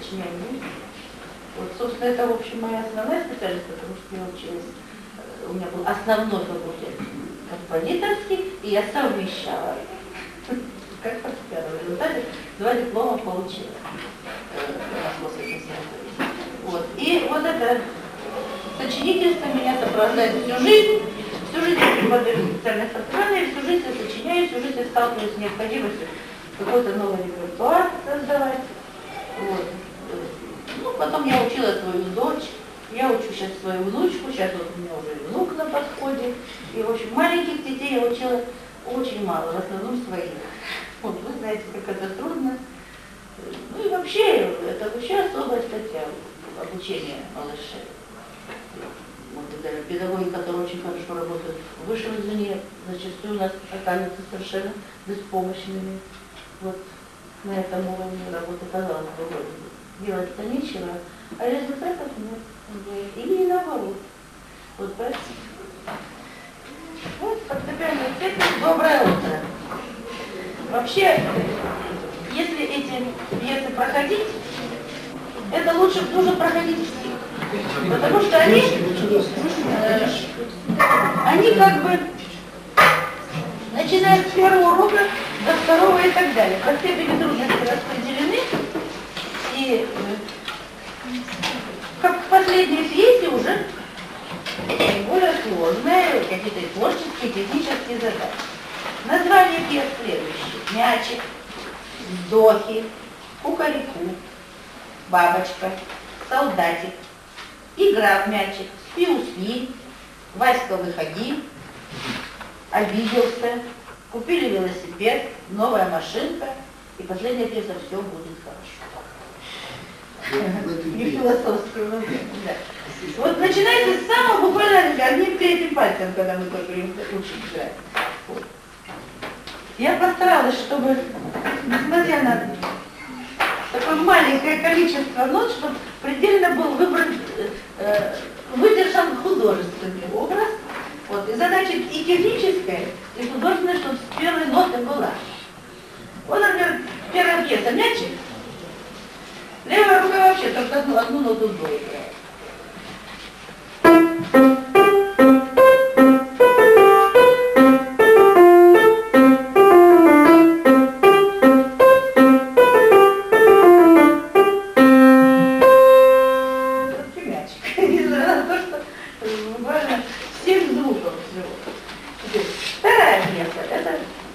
сочинять будет. Вот, собственно, это, в общем, моя основная специальность, потому что я училась, у меня был основной факультет композиторский, и я совмещала. Как фортепиано. В результате 2 диплома получила на Московской консерватории. Вот. И вот это сочинительство меня сопровождает всю жизнь. Всю жизнь я преподаю специальное фортепиано, всю жизнь я сочиняю, всю жизнь я сталкиваюсь с необходимостью какой-то новый репертуар создавать. Вот. Ну, потом я учила свою дочь, я учу сейчас свою внучку, сейчас вот у меня уже внук на подходе. И, в общем, маленьких детей я учила очень мало, в основном своих. Вот, вы знаете, как это трудно. Ну и вообще, это вообще особая статья обучения малышей. Вот, это педагоги, которые очень хорошо работают в высшем звене, зачастую у нас оказываются совершенно беспомощными. Вот на этом уровне работы, казалось бы, вроде бы делать-то нечего, а результатов нет. Или наоборот. Вот поэтому. Вот фортепианный цикл «Доброе утро». Вообще, если эти пьесы проходить, это лучше нужно проходить все. Потому что они как бы начинают с первого урока до второго и так далее. По степени трудности распределены. И как в последней пьесе уже более сложные, какие-то творческие, технические задачи. Название пьес следующие: «Мячик», «Вздохи», «Кукареку», «Бабочка», «Солдатик», «Игра в мячик», «Спи-успи», «Васька, выходи», «Обиделся», «Купили велосипед», «Новая машинка» и последняя пьеса «Все будет хорошо». Не философскую, да. Вот начинается с самого буквально одним третьим пальцем, когда мы только учим играть. Вот. Я постаралась, чтобы, несмотря на такое маленькое количество нот, чтобы предельно был выбран, выдержан художественный образ. Вот. И задача и техническая, и художественная, чтобы с первой ноты была. Вот, например, первая пьеса «Мячик». Левая рука вообще только одну ноту до играет.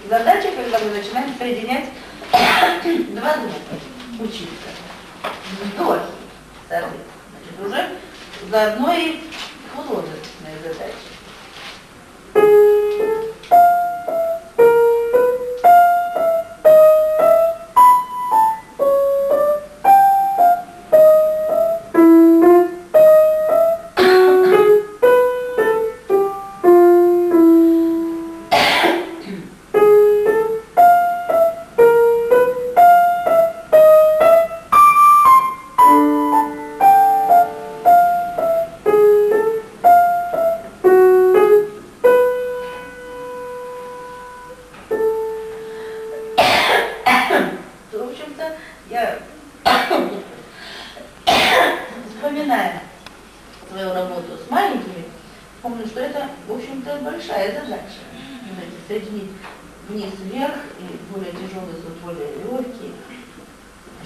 Задача, когда мы начинаем соединять два звука, учиться. Вздохи, соответственно. Значит, уже заодно и художественная задача. Я, вспоминая свою работу с маленькими, помню, что это, в общем-то, большая задача. Соединить вниз-вверх, и более тяжелые звук, более легкие,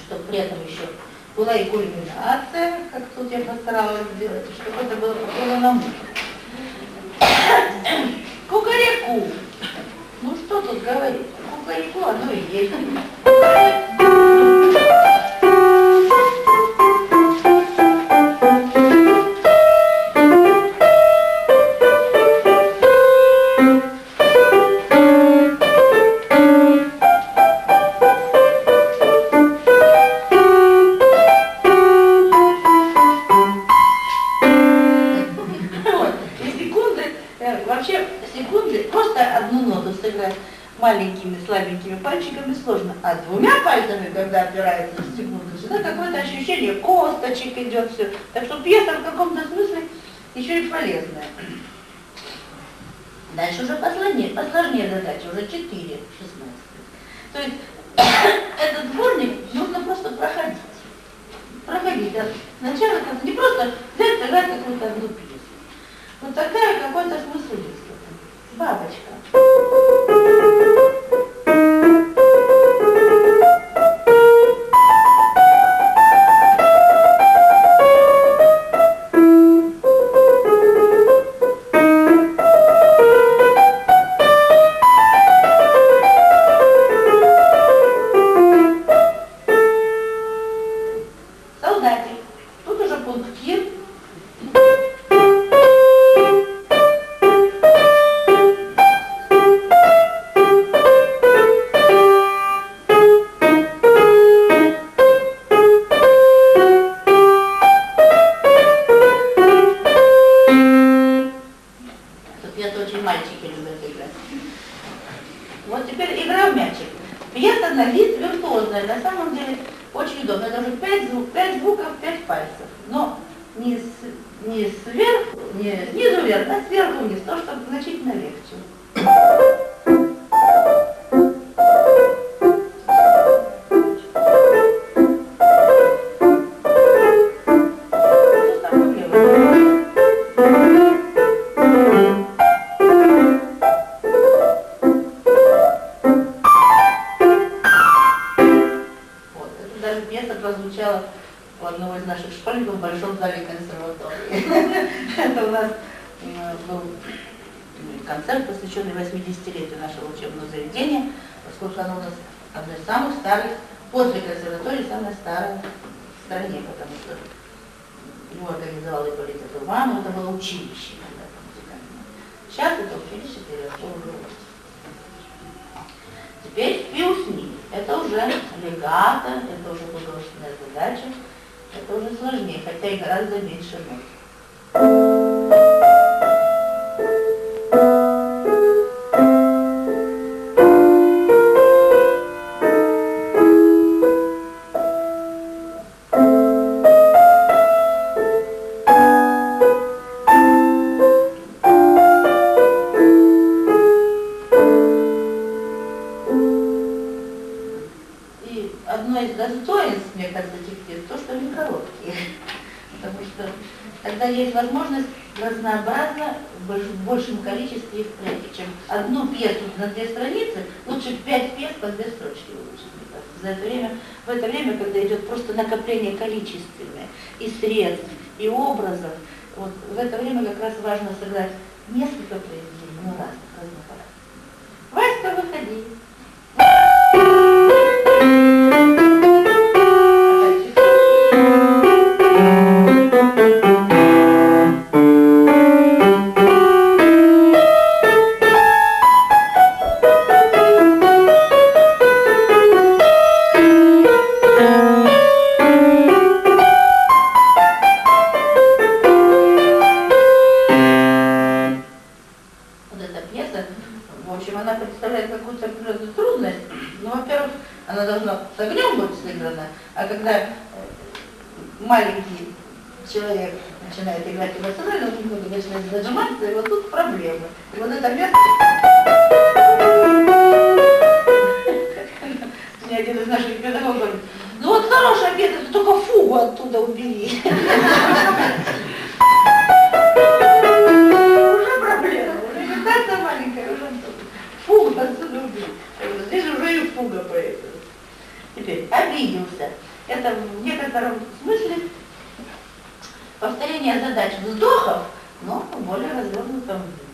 чтобы при этом еще была и кульминация, как тут я постаралась сделать, чтобы это было похоже на музыку. Кукареку. Ну что тут говорить? Кукареку, оно и есть. Вообще секунды, просто одну ноту сыграть маленькими слабенькими пальчиками сложно, а двумя пальцами, когда опирается в секунду, всегда какое-то ощущение косточек идет все. Так что пьеса в каком-то смысле еще и полезная. Дальше уже посложнее задача, уже 4, 16. То есть этот сборник нужно просто проходить. Сначала как не просто взять, сыграть какую-то одну песню. Вот такая какой-то смысл есть в этом. Бабочка. Солдатик. Тут уже пунктир. Мальчики любят играть. Вот теперь игра в мячик. Пьеса на вид виртуозная, на самом деле очень удобно. Это уже 5 звуков, 5 пальцев. Но не сверху, не снизу вверх, а сверху вниз, то, что значительно легче. Пьеса прозвучала у одного из наших школьников в Большом зале консерватории. Это у нас был концерт, посвященный 80-летию нашего учебного заведения, поскольку оно у нас одно из самых старых, после консерватории, самое старое в стране, потому что его организовал Ипполит Турбанов, это было училище когда-то музыкальное. Сейчас это училище переросло в живость. Теперь пиусни. Это уже легато, это уже художественная задача, это уже сложнее, хотя и гораздо меньше нот. Одно из достоинств, мне кажется, текстиль, то, что они короткие. Потому что тогда есть возможность разнообразно в большем количестве их пройти, чем одну пьесу на 2 страницы, лучше 5 пьес по 2 строчки выучить. В это время, когда идет просто накопление количественное и средств, и образов, вот в это время как раз важно сыграть несколько произведений, но разных характеров. Васька, выходи. В общем, она представляет какую-то определенную трудность. Ну, во-первых, она должна с огнем быть сыграна, а когда маленький человек начинает играть эмоционально, он немного начинает зажиматься, и вот тут проблемы. И вот это место... Мне один из наших педагогов говорит, ну вот хорошая пьеса, ты только фугу оттуда убери. Уже проблема, уже агитация маленькая, уже фугу отсюда убери. Здесь уже и фуга появилась. Теперь, обиделся. Это в некотором смысле повторение задач вздохов, но в более развернутом виде.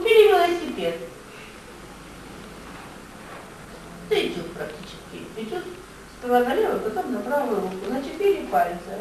Велосипед. Это этюд практически. Этюд сперва налево, потом на правую руку, на 4 пальца.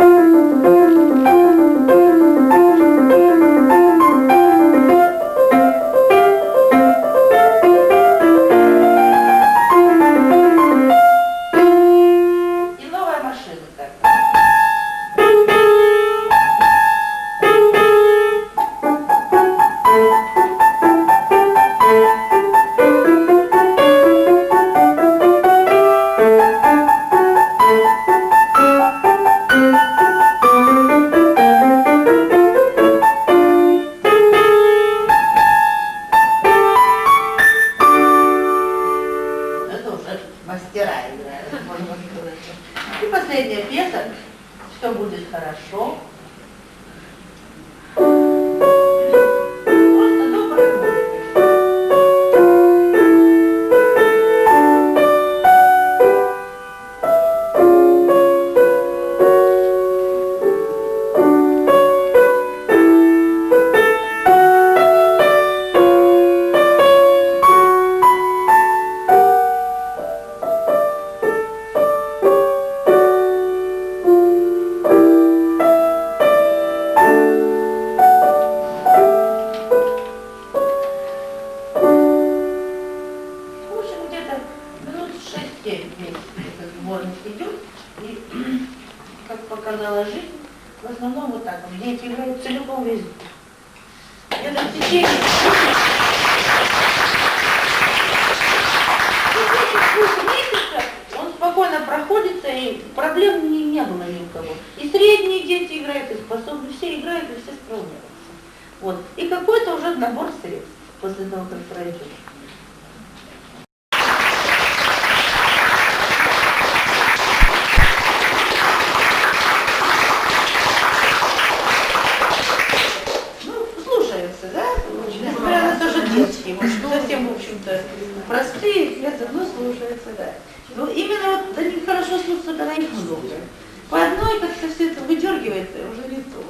дети играют целиком весь год. Это в течение месяца он спокойно проходится, и проблем не было ни у кого. И средние дети играют, и способны, все играют, и все справляются. Вот. И какой-то уже набор средств после того, как пройдет. Несмотря на то, что детские, совсем, в общем-то, простые, это, но слушается, да. Но именно вот до них хорошо слушаться, когда их много. По одной как-то все это выдергивает, уже не то.